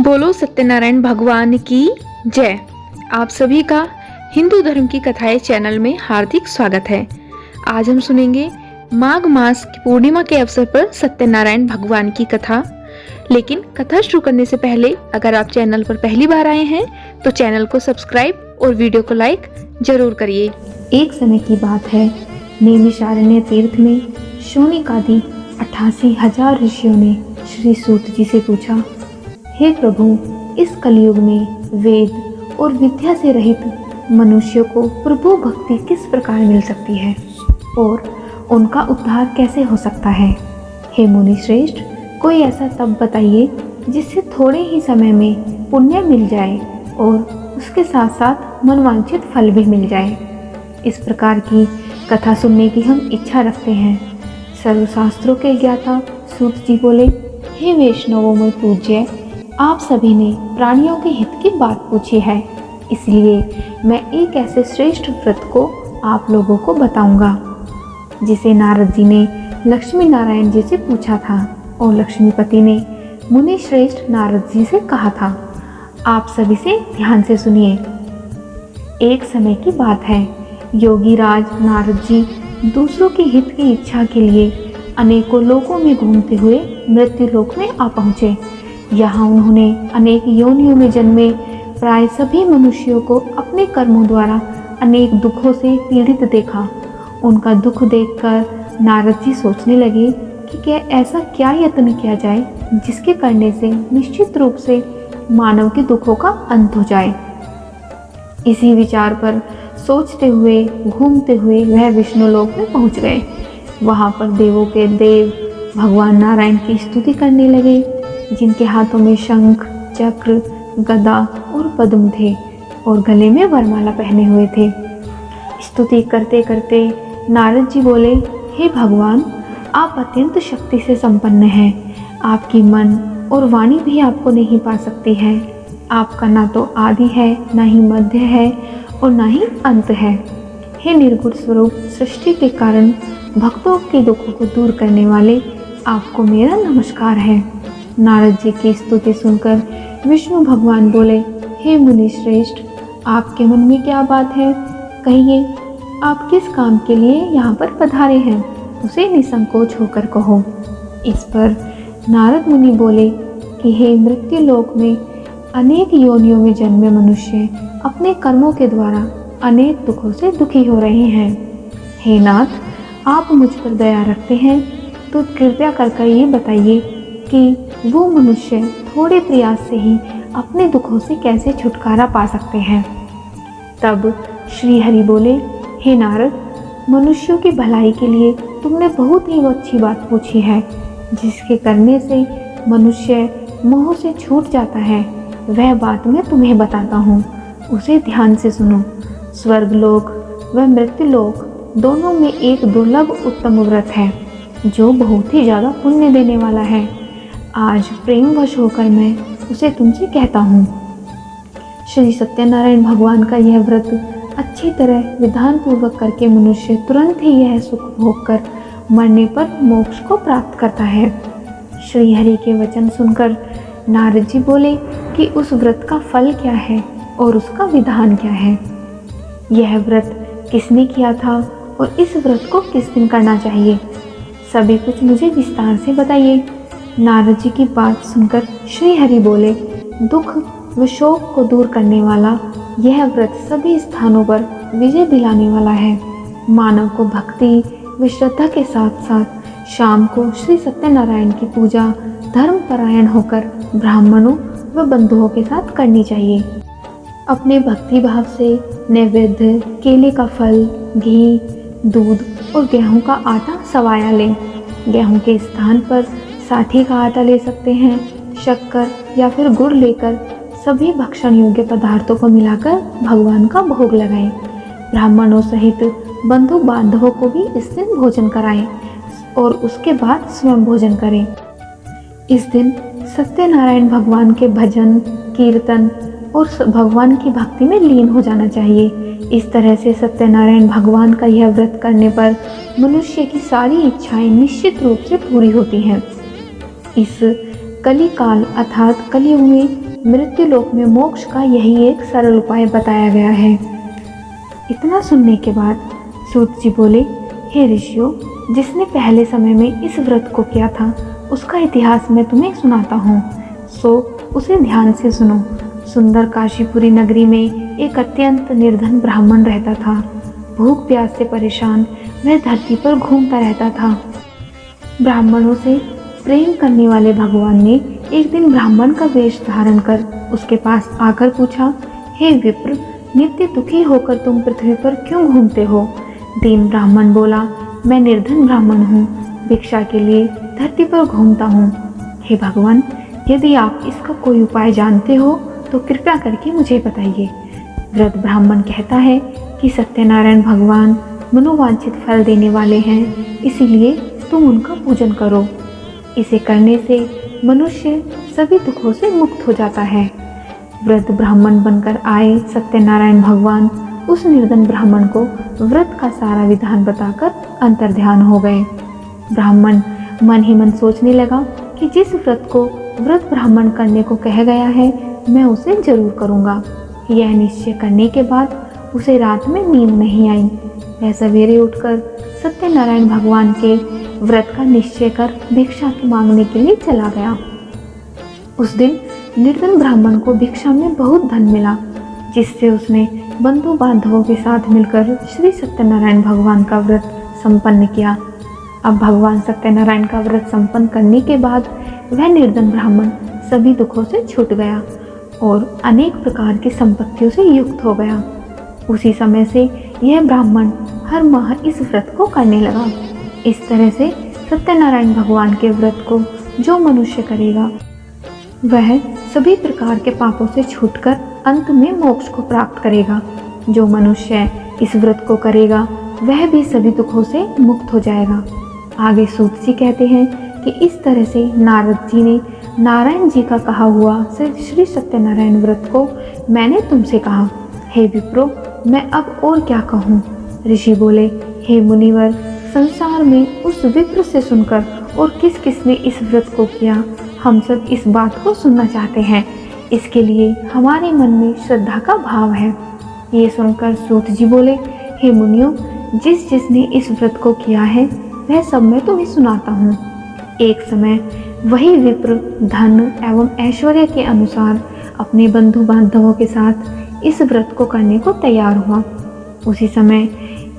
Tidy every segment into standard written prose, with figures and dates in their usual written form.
बोलो सत्यनारायण भगवान की जय। आप सभी का हिंदू धर्म की कथाएं चैनल में हार्दिक स्वागत है। आज हम सुनेंगे माघ मास की पूर्णिमा के अवसर पर सत्यनारायण भगवान की कथा। लेकिन कथा शुरू करने से पहले अगर आप चैनल पर पहली बार आए हैं तो चैनल को सब्सक्राइब और वीडियो को लाइक जरूर करिए। एक समय की बात है, नैमिषारण्य तीर्थ में शौनकादि 88,000 ऋषियों ने श्री सूत जी से पूछा, हे प्रभु, इस कलयुग में वेद और विद्या से रहित मनुष्य को प्रभु भक्ति किस प्रकार मिल सकती है और उनका उद्धार कैसे हो सकता है। हे मुनि श्रेष्ठ, कोई ऐसा तप बताइए जिससे थोड़े ही समय में पुण्य मिल जाए और उसके साथ साथ मनवांछित फल भी मिल जाए। इस प्रकार की कथा सुनने की हम इच्छा रखते हैं। सर्वशास्त्रों के ज्ञाता सूत जी बोले, हे वैष्णवों में पूज्य, आप सभी ने प्राणियों के हित की बात पूछी है, इसलिए मैं एक ऐसे श्रेष्ठ व्रत को आप लोगों को बताऊंगा जिसे नारद जी ने लक्ष्मी नारायण जी से पूछा था और लक्ष्मीपति ने मुनि श्रेष्ठ नारद जी से कहा था। आप सभी से ध्यान से सुनिए। एक समय की बात है, योगी राज नारद जी दूसरों के हित की इच्छा के लिए अनेकों लोकों में घूमते हुए मृत्यु लोक में आ पहुँचे। यहाँ उन्होंने अनेक योनियों में जन्मे प्राय सभी मनुष्यों को अपने कर्मों द्वारा अनेक दुखों से पीड़ित देखा। उनका दुख देखकर नारद जी सोचने लगे कि क्या ऐसा क्या यत्न किया जाए जिसके करने से निश्चित रूप से मानव के दुखों का अंत हो जाए। इसी विचार पर सोचते हुए घूमते हुए वह विष्णुलोक में पहुंच गए। वहां पर देवों के देव भगवान नारायण की स्तुति करने लगे, जिनके हाथों में शंख, चक्र, गदा और पद्म थे और गले में वरमाला पहने हुए थे। स्तुति करते करते नारद जी बोले, हे भगवान, आप अत्यंत शक्ति से संपन्न हैं। आपकी मन और वाणी भी आपको नहीं पा सकती है। आपका ना तो आदि है, ना ही मध्य है और ना ही अंत है। हे निर्गुण स्वरूप, सृष्टि के कारण भक्तों के दुखों को दूर करने वाले, आपको मेरा नमस्कार है। नारद जी की स्तुति सुनकर विष्णु भगवान बोले, हे मुनि श्रेष्ठ, आपके मन में क्या बात है? कहिए, आप किस काम के लिए यहाँ पर पधारे हैं, उसे निसंकोच होकर कहो। इस पर नारद मुनि बोले कि हे मृत्यु लोक में अनेक योनियों में जन्मे मनुष्य अपने कर्मों के द्वारा अनेक दुखों से दुखी हो रहे हैं। हे नाथ, आप मुझ पर दया रखते हैं तो कृपया कर ये बताइए कि वो मनुष्य थोड़े प्रयास से ही अपने दुखों से कैसे छुटकारा पा सकते हैं। तब श्री हरि बोले, हे नारद, मनुष्यों की भलाई के लिए तुमने बहुत ही अच्छी बात पूछी है। जिसके करने से मनुष्य मोह से छूट जाता है, वह बात मैं तुम्हें बताता हूँ, उसे ध्यान से सुनो। स्वर्गलोक व मृत्युलोक दोनों में एक दुर्लभ उत्तम व्रत है जो बहुत ही ज़्यादा पुण्य देने वाला है। आज प्रेमवश होकर मैं उसे तुमसे कहता हूँ। श्री सत्यनारायण भगवान का यह व्रत अच्छी तरह विधान पूर्वक करके मनुष्य तुरंत ही यह सुख भोग कर मरने पर मोक्ष को प्राप्त करता है। श्री हरि के वचन सुनकर नारद जी बोले कि उस व्रत का फल क्या है और उसका विधान क्या है। यह व्रत किसने किया था और इस व्रत को किस दिन करना चाहिए, सभी कुछ मुझे विस्तार से बताइए। नारद जी की बात सुनकर श्री हरि बोले, दुख व शोक को दूर करने वाला यह व्रत सभी स्थानों पर विजय दिलाने वाला है। मानव को भक्ति व श्रद्धा के साथ साथ शाम को श्री सत्यनारायण की पूजा धर्मपरायण होकर ब्राह्मणों व बंधुओं के साथ करनी चाहिए। अपने भक्ति भाव से नैवेद्य, केले का फल, घी, दूध और गेहूं का आटा सवाया लें। गेहूं के स्थान पर साठी का आटा ले सकते हैं। शक्कर या फिर गुड़ लेकर सभी भक्षण योग्य पदार्थों को मिलाकर भगवान का भोग लगाएं। ब्राह्मणों सहित बंधु बांधवों को भी इस दिन भोजन कराएं और उसके बाद स्वयं भोजन करें। इस दिन सत्यनारायण भगवान के भजन, कीर्तन और भगवान की भक्ति में लीन हो जाना चाहिए। इस तरह से सत्यनारायण भगवान का यह व्रत करने पर मनुष्य की सारी इच्छाएं निश्चित रूप से पूरी होती हैं। इस कलिकाल अर्थात कलयुग में मृत्यु लोक में मोक्ष का यही एक सरल उपाय बताया गया है। इतना सुनने के बाद सूत जी बोले, हे ऋषियों, जिसने पहले समय में इस व्रत को किया था उसका इतिहास मैं तुम्हें सुनाता हूँ, सो उसे ध्यान से सुनो। सुंदर काशीपुरी नगरी में एक अत्यंत निर्धन ब्राह्मण रहता था। भूख प्यास से परेशान वह धरती पर घूमता रहता था। ब्राह्मणों से प्रेम करने वाले भगवान ने एक दिन ब्राह्मण का वेश धारण कर उसके पास आकर पूछा, हे विप्र, नित्य दुखी होकर तुम पृथ्वी पर क्यों घूमते हो? दीन ब्राह्मण बोला, मैं निर्धन ब्राह्मण हूँ, भिक्षा के लिए धरती पर घूमता हूँ। हे भगवान, यदि आप इसका कोई उपाय जानते हो तो कृपया करके मुझे बताइए। वृद्ध ब्राह्मण कहता है कि सत्यनारायण भगवान मनोवांछित फल देने वाले हैं, इसीलिए तुम उनका पूजन करो। इसे करने से मनुष्य सभी दुखों से मुक्त हो जाता है। वृद्ध ब्राह्मण बनकर आए सत्यनारायण भगवान उस निर्धन ब्राह्मण को व्रत का सारा विधान बताकर अंतर्ध्यान हो गए। ब्राह्मण मन ही मन सोचने लगा कि जिस व्रत को व्रत ब्राह्मण करने को कहा गया है मैं उसे जरूर करूँगा। यह निश्चय करने के बाद उसे रात में नींद नहीं आई। वह सवेरे उठकर सत्यनारायण भगवान के व्रत का निश्चय कर भिक्षा मांगने के लिए चला गया। उस दिन निर्धन ब्राह्मण को भिक्षा में बहुत धन मिला, जिससे उसने बंधु बांधवों के साथ मिलकर श्री सत्यनारायण भगवान का व्रत संपन्न किया। अब भगवान सत्यनारायण का व्रत संपन्न करने के बाद वह निर्धन ब्राह्मण सभी दुखों से छूट गया और अनेक प्रकार की संपत्तियों से युक्त हो गया। उसी समय से यह ब्राह्मण हर माह इस व्रत को करने लगा। इस तरह से सत्यनारायण भगवान के व्रत को जो मनुष्य करेगा वह सभी प्रकार के पापों से छूटकर अंत में मोक्ष को प्राप्त करेगा। जो मनुष्य इस व्रत को करेगा वह भी सभी दुखों से मुक्त हो जाएगा। आगे सूत जी कहते हैं कि इस तरह से नारद जी ने नारायण जी का कहा हुआ श्री सत्यनारायण व्रत को मैंने तुमसे कहा। हे विप्रो, मैं अब और क्या कहूँ? ऋषि बोले, हे मुनिवर, संसार में उस विप्र से सुनकर और किस किस ने इस व्रत को किया, हम सब इस बात को सुनना चाहते हैं। इसके लिए हमारे मन में श्रद्धा का भाव है। ये सुनकर सूत जी बोले, हे मुनियों, जिसने इस व्रत को किया है वह सब मैं तुम्हें सुनाता हूँ। एक समय वही विप्र धन एवं ऐश्वर्य के अनुसार अपने बंधु बांधवों के साथ इस व्रत को करने को तैयार हुआ। उसी समय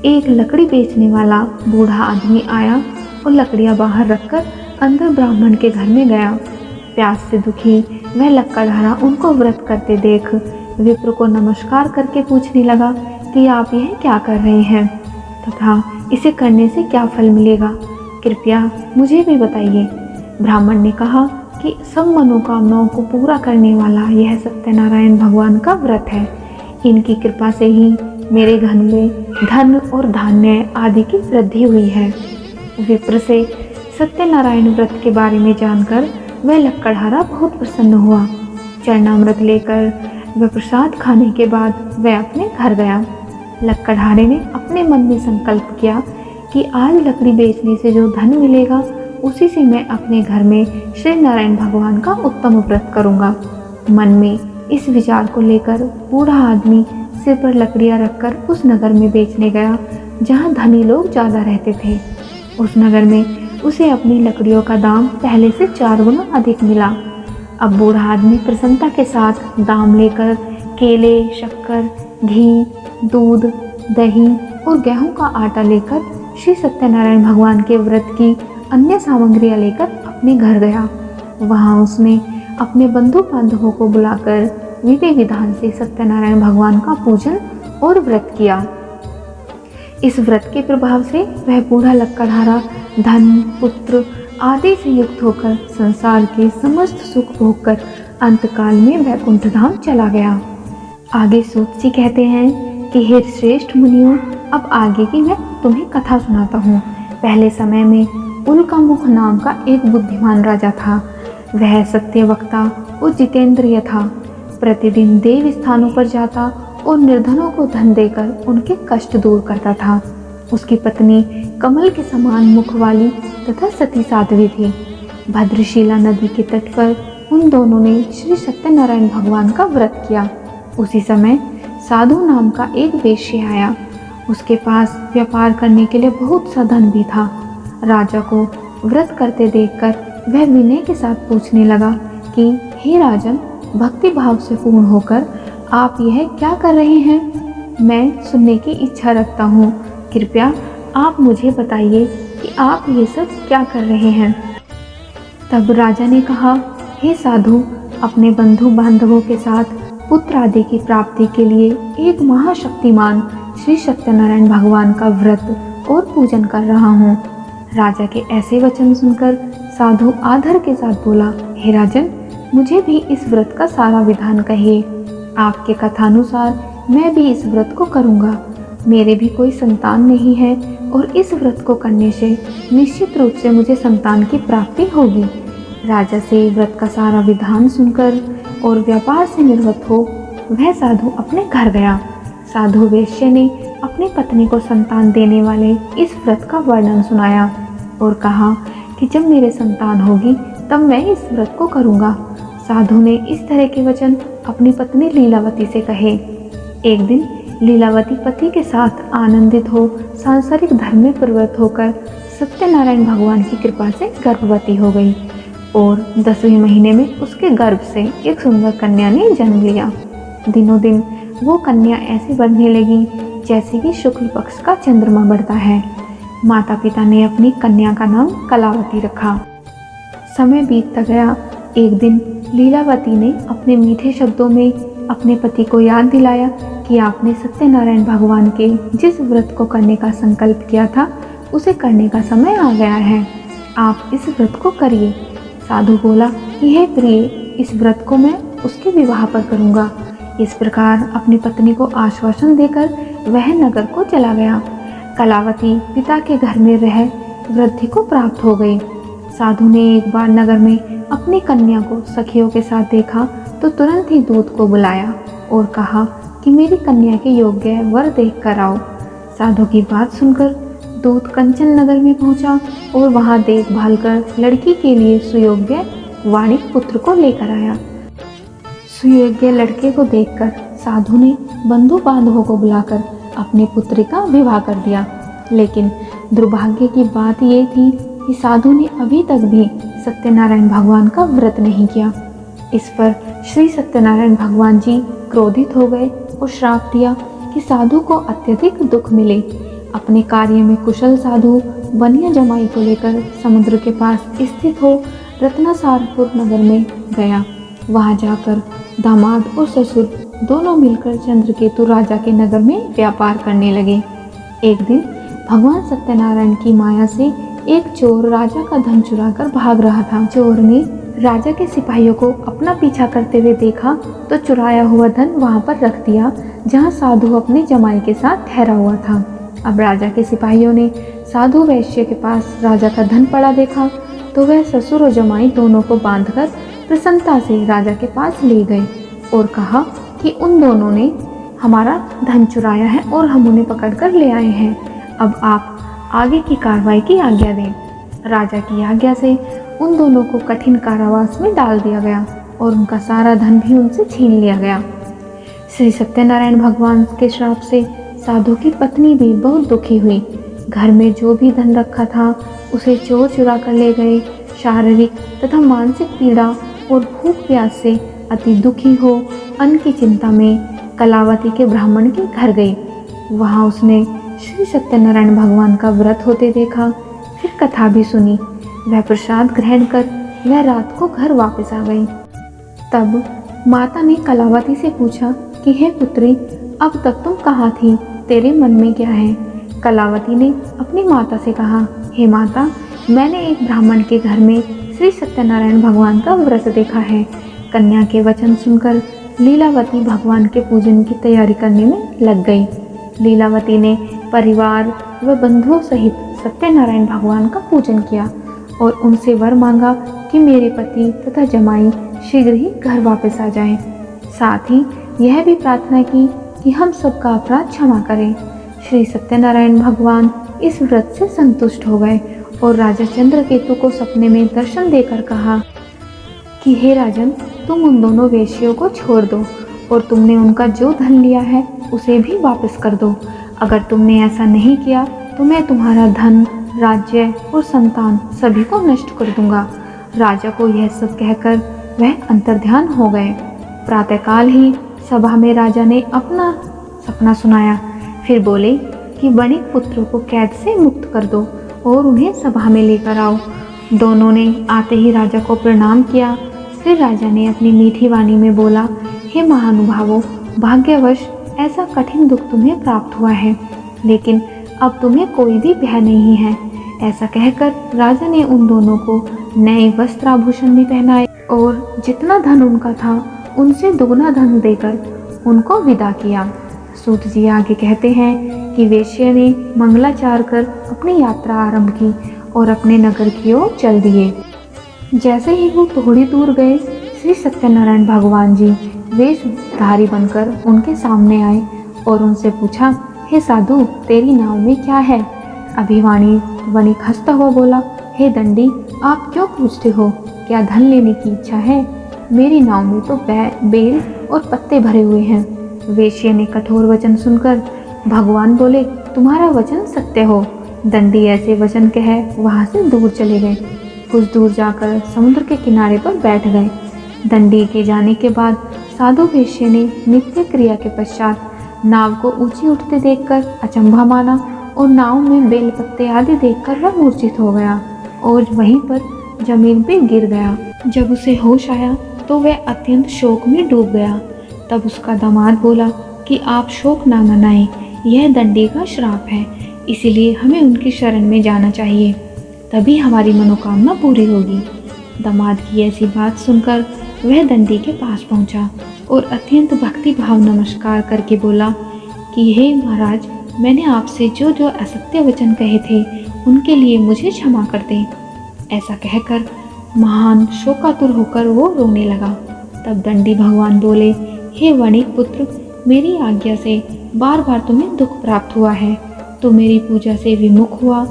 एक लकड़ी बेचने वाला बूढ़ा आदमी आया और लकड़ियाँ बाहर रखकर अंदर ब्राह्मण के घर में गया। प्यास से दुखी वह लकड़हारा उनको व्रत करते देख विप्र को नमस्कार करके पूछने लगा कि आप यह क्या कर रहे हैं तथा इसे करने से क्या फल मिलेगा, कृपया मुझे भी बताइए। ब्राह्मण ने कहा कि सब मनोकामनाओं को पूरा करने वाला यह सत्यनारायण भगवान का व्रत है। इनकी कृपा से ही मेरे घर में धन और धान्य आदि की वृद्धि हुई है। विप्र से सत्यनारायण व्रत के बारे में जानकर वह लक्कड़हारा बहुत प्रसन्न हुआ। चरणामृत लेकर वह प्रसाद खाने के बाद वह अपने घर गया। लक्कड़हारे ने अपने मन में संकल्प किया कि आज लकड़ी बेचने से जो धन मिलेगा उसी से मैं अपने घर में श्री नारायण भगवान का उत्तम व्रत करूंगा। मन में इस विचार को लेकर बूढ़ा आदमी सिर पर लकड़ियां रखकर उस नगर में बेचने गया जहां धनी लोग ज़्यादा रहते थे। उस नगर में उसे अपनी लकड़ियों का दाम पहले से 4 गुना अधिक मिला। अब बूढ़ा आदमी प्रसन्नता के साथ दाम लेकर केले, शक्कर, घी, दूध, दही और गेहूं का आटा लेकर श्री सत्यनारायण भगवान के व्रत की अन्य सामग्रियां लेकर अपने घर गया। वहां उसने अपने बंधु बांधवों को बुलाकर विधि विधान से सत्यनारायण भगवान का पूजन और व्रत किया। इस व्रत के प्रभाव से वह बूढ़ा लक्कड़हारा धन, पुत्र आदि से युक्त होकर संसार के समस्त सुख भोगकर अंतकाल में वैकुंठ धाम चला गया। आगे सूत जी कहते हैं कि हे श्रेष्ठ मुनियों, अब आगे की मैं तुम्हें कथा सुनाता हूँ। पहले समय में उल्कामुख नाम का एक बुद्धिमान राजा था। वह सत्यवक्ता और जितेंद्रिय था। प्रतिदिन देव स्थानों पर जाता और निर्धनों को धन देकर उनके कष्ट दूर करता था। उसकी पत्नी कमल के समान मुख वाली तथा सती साध्वी थी। भद्रशिला नदी के तट पर उन दोनों ने श्री सत्यनारायण भगवान का व्रत किया। उसी समय साधु नाम का एक वेश्य आया। उसके पास व्यापार करने के लिए बहुत सा धन भी था। राजा को व्रत करते देखकर वह विनय के साथ पूछने लगा कि हे राजन, भक्ति भाव से पूर्ण होकर आप यह क्या कर रहे हैं? मैं सुनने की इच्छा रखता हूँ। कृपया आप मुझे बताइए कि आप ये सब क्या कर रहे हैं। तब राजा ने कहा, हे साधु, अपने बंधु बांधवों के साथ पुत्र आदि की प्राप्ति के लिए एक महाशक्तिमान श्री सत्यनारायण भगवान का व्रत और पूजन कर रहा हूँ। राजा के ऐसे वचन सुनकर साधु आदर के साथ बोला, हे राजन, मुझे भी इस व्रत का सारा विधान कहिए। आपके कथानुसार मैं भी इस व्रत को करूँगा। मेरे भी कोई संतान नहीं है और इस व्रत को करने से निश्चित रूप से मुझे संतान की प्राप्ति होगी। राजा से व्रत का सारा विधान सुनकर और व्यापार से निवृत्त हो वह साधु अपने घर गया। साधु वेश्य ने अपनी पत्नी को संतान देने वाले इस व्रत का वर्णन सुनाया और कहा कि जब मेरे संतान होगी तब मैं इस व्रत को करूँगा। साधु ने इस तरह के वचन अपनी पत्नी लीलावती से कहे। एक दिन लीलावती पति के साथ आनंदित हो सांसारिक धर्म में प्रवृत्त होकर सत्यनारायण भगवान की कृपा से गर्भवती हो गई और 10वें महीने में उसके गर्भ से एक सुंदर कन्या ने जन्म लिया। दिनों दिन वो कन्या ऐसे बढ़ने लगी जैसे कि शुक्ल पक्ष का चंद्रमा बढ़ता है। माता पिता ने अपनी कन्या का नाम कलावती रखा। समय बीतता गया। एक दिन लीलावती ने अपने मीठे शब्दों में अपने पति को याद दिलाया कि आपने सत्यनारायण भगवान के जिस व्रत को करने का संकल्प किया था उसे करने का समय आ गया है। आप इस व्रत को करिए। साधु बोला कि हे प्रिय, इस व्रत को मैं उसके विवाह पर करूँगा। इस प्रकार अपनी पत्नी को आश्वासन देकर वह नगर को चला गया। कलावती पिता के घर में रह वृद्धि को प्राप्त हो गई। साधु ने एक बार नगर में अपनी कन्या को सखियों के साथ देखा तो तुरंत ही दूत को बुलाया और कहा कि मेरी कन्या के योग्य वर देख कर आओ। साधु की बात सुनकर दूत कंचन नगर में पहुंचा और वहां देखभाल कर लड़की के लिए सुयोग्य वाणिक पुत्र को लेकर आया। सुयोग्य लड़के को देखकर साधु ने बंधु बांधवों को बुलाकर अपने पुत्री का विवाह कर दिया। लेकिन दुर्भाग्य की बात ये थी कि साधु ने अभी तक भी सत्यनारायण भगवान का व्रत नहीं किया। इस पर श्री सत्यनारायण भगवान जी क्रोधित हो गए और श्राप दिया कि साधु को अत्यधिक दुख मिले। अपने कार्य में कुशल साधु बनिया जमाई को लेकर समुद्र के पास स्थित हो रत्नासारपुर नगर में गया। वहां जाकर दामाद और ससुर दोनों मिलकर चंद्रकेतु राजा के नगर में व्यापार करने लगे। एक दिन भगवान सत्यनारायण की माया से एक चोर राजा का धन चुराकर भाग रहा था। चोर ने राजा के सिपाहियों को अपना पीछा करते हुए देखा तो चुराया हुआ धन वहां पर रख दिया जहां साधु अपने जमाई के साथ ठहरा हुआ था। अब राजा के सिपाहियों ने साधु वैश्य के पास राजा का धन पड़ा देखा तो वह ससुर और जमाई दोनों को बांधकर प्रसन्नता से राजा के पास ले गए और कहा कि उन दोनों ने हमारा धन चुराया है और हम उन्हें पकड़कर ले आए हैं। अब आप आगे की कार्रवाई की आज्ञा दें। राजा की आज्ञा से उन दोनों को कठिन कारावास में डाल दिया गया और उनका सारा धन भी उनसे छीन लिया गया। श्री सत्यनारायण भगवान के श्राप से साधु की पत्नी भी बहुत दुखी हुई। घर में जो भी धन रखा था उसे चोर चुरा कर ले गए। शारीरिक तथा मानसिक पीड़ा और भूख प्यास से अति दुखी हो अन्न की चिंता में कलावती के ब्राह्मण के घर गई। वहां उसने श्री सत्यनारायण भगवान का व्रत होते देखा। फिर कथा भी सुनी। वह प्रसाद ग्रहण कर वह रात को घर वापस आ गई। तब माता ने कलावती से पूछा कि हे पुत्री, अब तक तुम कहाँ थी? तेरे मन में क्या है? कलावती ने अपनी माता से कहा, हे माता, मैंने एक ब्राह्मण के घर में श्री सत्यनारायण भगवान का व्रत देखा है। कन्या के वचन सुनकर लीलावती भगवान के पूजन की तैयारी करने में लग गई। लीलावती ने परिवार व बंधुओं सहित सत्यनारायण भगवान का पूजन किया और उनसे वर मांगा कि मेरे पति तथा जमाई शीघ्र ही घर वापस आ जाएं। साथ ही यह भी प्रार्थना की कि हम सबका अपराध क्षमा करें। श्री सत्यनारायण भगवान इस व्रत से संतुष्ट हो गए और राजा चंद्रकेतु को सपने में दर्शन देकर कहा, कि हे राजन, तुम उन दोनों वेश्यों को छोड़ दो और तुमने उनका जो धन लिया है उसे भी वापस कर दो। अगर तुमने ऐसा नहीं किया तो मैं तुम्हारा धन, राज्य और संतान सभी को नष्ट कर दूंगा। राजा को यह सब कहकर वह अंतर्ध्यान हो गए। प्रातःकाल ही सभा में राजा ने अपना सपना सुनाया। फिर बोले कि वणिक पुत्रों को कैद से मुक्त कर दो और उन्हें सभा में लेकर आओ। दोनों ने आते ही राजा को प्रणाम किया। फिर राजा ने अपनी मीठी वाणी में बोला, हे महानुभावों, भाग्यवश ऐसा कठिन दुख तुम्हें प्राप्त हुआ है, लेकिन अब तुम्हें कोई भी भय नहीं है। ऐसा कहकर राजा ने उन दोनों को नए वस्त्र आभूषण भी पहनाए और जितना धन उनका था उनसे दुगना धन देकर उनको विदा किया। सूत जी आगे कहते हैं कि वेश्या ने मंगलाचार कर अपनी यात्रा आरंभ की और अपने नगर की ओर चल दिए। जैसे ही वो थोड़ी दूर गए, श्री सत्यनारायण भगवान जी वेशधारी बनकर उनके सामने आए और उनसे पूछा, हे साधु, तेरी नाव में क्या है? अभिवाणी वणिक हंसता हुआ बोला, हे दंडी, आप क्यों पूछते हो? क्या धन लेने की इच्छा है? मेरी नाव में तो बेल और पत्ते भरे हुए हैं। वेश्या ने कठोर वचन सुनकर भगवान बोले, तुम्हारा वचन सत्य हो। दंडी ऐसे वचन कह वहाँ से दूर चले गए। कुछ दूर जाकर समुद्र के किनारे पर बैठ गए। दंडी के जाने के बाद साधु वेश्या ने नित्य क्रिया के पश्चात नाव को ऊंची उठते देखकर अचंभा माना और नाव में बेल पत्ते आदि देखकर वह मूर्छित हो गया और वहीं पर जमीन पे गिर गया। जब उसे होश आया तो वह अत्यंत शोक में डूब गया। तब उसका दामाद बोला कि आप शोक ना मनाएं, यह दंडी का श्राप है, इसीलिए हमें उनकी शरण में जाना चाहिए, तभी हमारी मनोकामना पूरी होगी। दामाद की ऐसी बात सुनकर वह दंडी के पास पहुंचा और अत्यंत भक्ति भाव नमस्कार करके बोला कि हे महाराज, मैंने आपसे जो जो असत्य वचन कहे थे उनके लिए मुझे क्षमा कर दें। ऐसा कहकर महान शोकातुर होकर वो रोने लगा। तब दंडी भगवान बोले, हे वणिक पुत्र, मेरी आज्ञा से बार बार तुम्हें दुख प्राप्त हुआ है, तो मेरी पूजा से विमुख हुआ।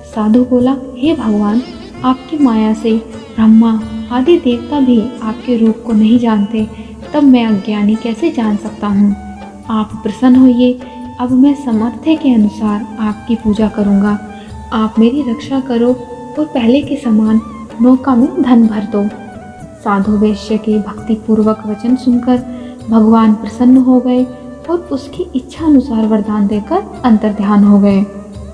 साधु बोला, हे भगवान, आपकी माया से ब्रह्मा आदि देवता भी आपके रूप को नहीं जानते, तब मैं अज्ञानी कैसे जान सकता हूँ? आप प्रसन्न होइए, अब मैं सामर्थ्य के अनुसार आपकी पूजा करूँगा। आप मेरी रक्षा करो और पहले के समान नौका में धन भर दो। साधु वैश्य के भक्तिपूर्वक वचन सुनकर भगवान प्रसन्न हो गए और उसकी इच्छा अनुसार वरदान देकर अंतर्ध्यान हो गए।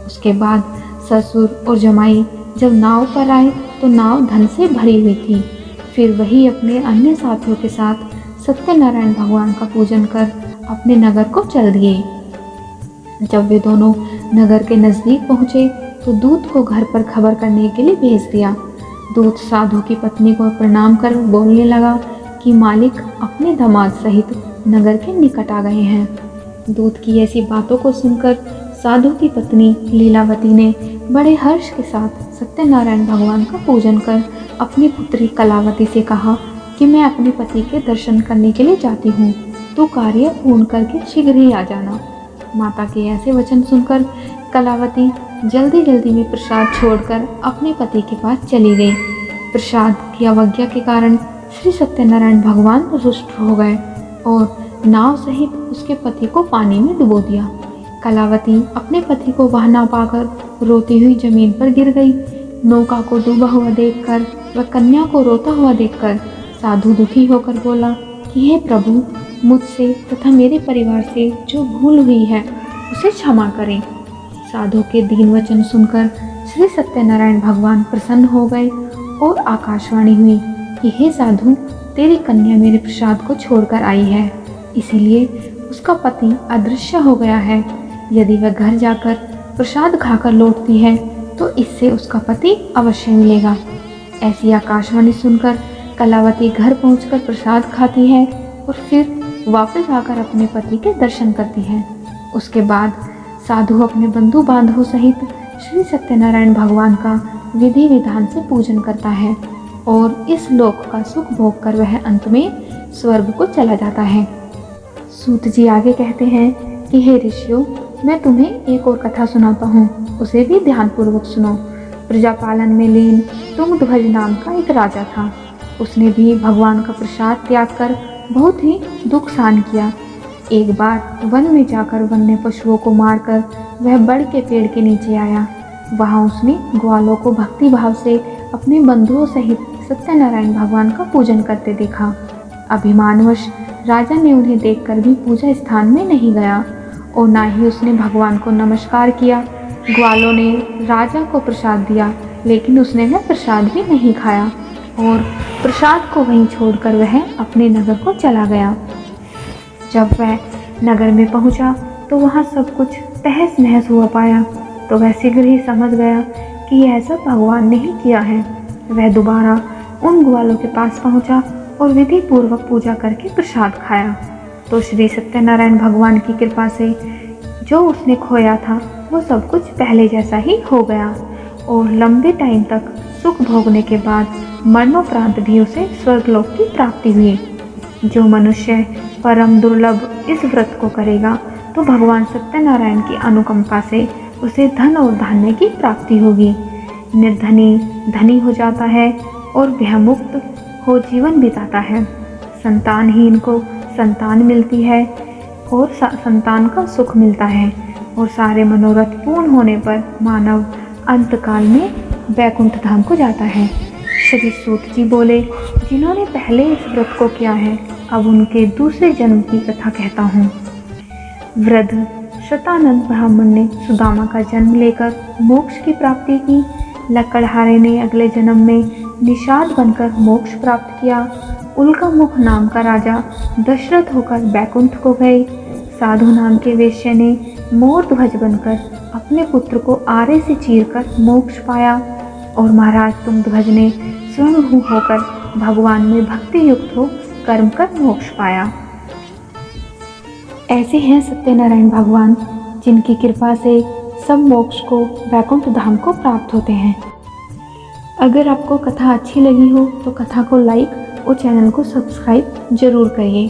उसके बाद ससुर और जमाई जब नाव पर आए तो नाव धन से भरी हुई थी। फिर वही अपने अन्य साथियों के साथ सत्यनारायण भगवान का पूजन कर अपने नगर को चल दिए। जब वे दोनों नगर के नज़दीक पहुँचे तो दूत को घर पर खबर करने के लिए भेज दिया। दूत साधु की पत्नी को प्रणाम कर बोलने लगा कि मालिक अपने दामाद सहित नगर के निकट आ गए हैं। दूत की ऐसी बातों को सुनकर साधु की पत्नी लीलावती ने बड़े हर्ष के साथ सत्यनारायण भगवान का पूजन कर अपनी पुत्री कलावती से कहा कि मैं अपने पति के दर्शन करने के लिए जाती हूँ, तो कार्य पूर्ण करके शीघ्र ही आ जाना। माता के ऐसे वचन सुनकर कलावती जल्दी जल्दी में प्रसाद छोड़कर अपने पति के पास चली गई। प्रसाद की अवज्ञा के कारण श्री सत्यनारायण भगवान रुष्ट हो गए और नाव सहित उसके पति को पानी में डुबो दिया। कलावती अपने पति को वहां ना पाकर रोती हुई जमीन पर गिर गई। नौका को डूबा हुआ देखकर व कन्या को रोता हुआ देखकर साधु दुखी होकर बोला कि हे प्रभु, मुझसे तथा मेरे परिवार से जो भूल हुई है उसे क्षमा करें। साधु के दीन वचन सुनकर श्री सत्यनारायण भगवान प्रसन्न हो गए और आकाशवाणी हुई कि हे साधु, तेरी कन्या मेरे प्रसाद को छोड़कर आई है, इसीलिए उसका पति अदृश्य हो गया है। यदि वह घर जाकर प्रसाद खाकर लौटती है तो इससे उसका पति अवश्य मिलेगा। ऐसी आकाशवाणी सुनकर कलावती घर पहुंचकर प्रसाद खाती है और फिर वापस आकर अपने पति के दर्शन करती है। उसके बाद साधु अपने बंधु बांधवों सहित श्री सत्यनारायण भगवान का विधि विधान से पूजन करता है और इस लोक का सुख भोग कर वह अंत में स्वर्ग को चला जाता है। सूत जी आगे कहते हैं कि हे ऋषियों, मैं तुम्हें एक और कथा सुनाता हूँ, उसे भी ध्यानपूर्वक सुनो। प्रजापालन में लीन तुंगध्वज नाम का एक राजा था। उसने भी भगवान का प्रसाद त्याग कर बहुत ही दुख सहन किया। एक बार वन में जाकर वन्य पशुओं को मारकर वह बड़ के पेड़ के नीचे आया। वहाँ उसने ग्वालों को भक्ति भाव से अपने बंधुओं सहित सत्यनारायण भगवान का पूजन करते देखा। अभिमानवश राजा ने उन्हें देखकर भी पूजा स्थान में नहीं गया और ना ही उसने भगवान को नमस्कार किया। ग्वालों ने राजा को प्रसाद दिया, लेकिन उसने वह प्रसाद भी नहीं खाया और प्रसाद को वहीं छोड़कर वह अपने नगर को चला गया। जब वह नगर में पहुंचा तो वहां सब कुछ तहस नहस हुआ पाया, तो वह शीघ्र ही समझ गया कि यह सब भगवान ने ही किया है। वह दोबारा उन ग्वालों के पास पहुंचा और विधि पूर्वक पूजा करके प्रसाद खाया, तो श्री सत्यनारायण भगवान की कृपा से जो उसने खोया था वो सब कुछ पहले जैसा ही हो गया और लंबे टाइम तक सुख भोगने के बाद मरणोपरांत भी उसे स्वर्गलोक की प्राप्ति हुई। जो मनुष्य परम दुर्लभ इस व्रत को करेगा तो भगवान सत्यनारायण की अनुकंपा से उसे धन और धान्य की प्राप्ति होगी। निर्धनी धनी हो जाता है और भयमुक्त हो जीवन बिताता है। संतानहीन को संतान मिलती है और संतान का सुख मिलता है और सारे मनोरथ पूर्ण होने पर मानव अंतकाल में वैकुंठ धाम को जाता है। श्री सूत जी बोले, जिन्होंने पहले इस व्रत को किया है अब उनके दूसरे जन्म की कथा कहता हूँ। वृद्ध शतानंद ब्राह्मण ने सुदामा का जन्म लेकर मोक्ष की प्राप्ति की। लकड़हारे ने अगले जन्म में निषाद बनकर मोक्ष प्राप्त किया। उल्कामुख नाम का राजा दशरथ होकर बैकुंठ को गए। साधु नाम के वेश्य ने मोर ध्वज बनकर अपने पुत्र को आरे से चीरकर मोक्ष पाया और महाराज तुंगध्वज ने स्वयं होकर भगवान में भक्ति युक्त हो कर्म कर मोक्ष पाया। ऐसे हैं सत्यनारायण भगवान, जिनकी कृपा से सब मोक्ष को वैकुंठ धाम को प्राप्त होते हैं। अगर आपको कथा अच्छी लगी हो तो कथा को लाइक और चैनल को सब्सक्राइब जरूर करिए।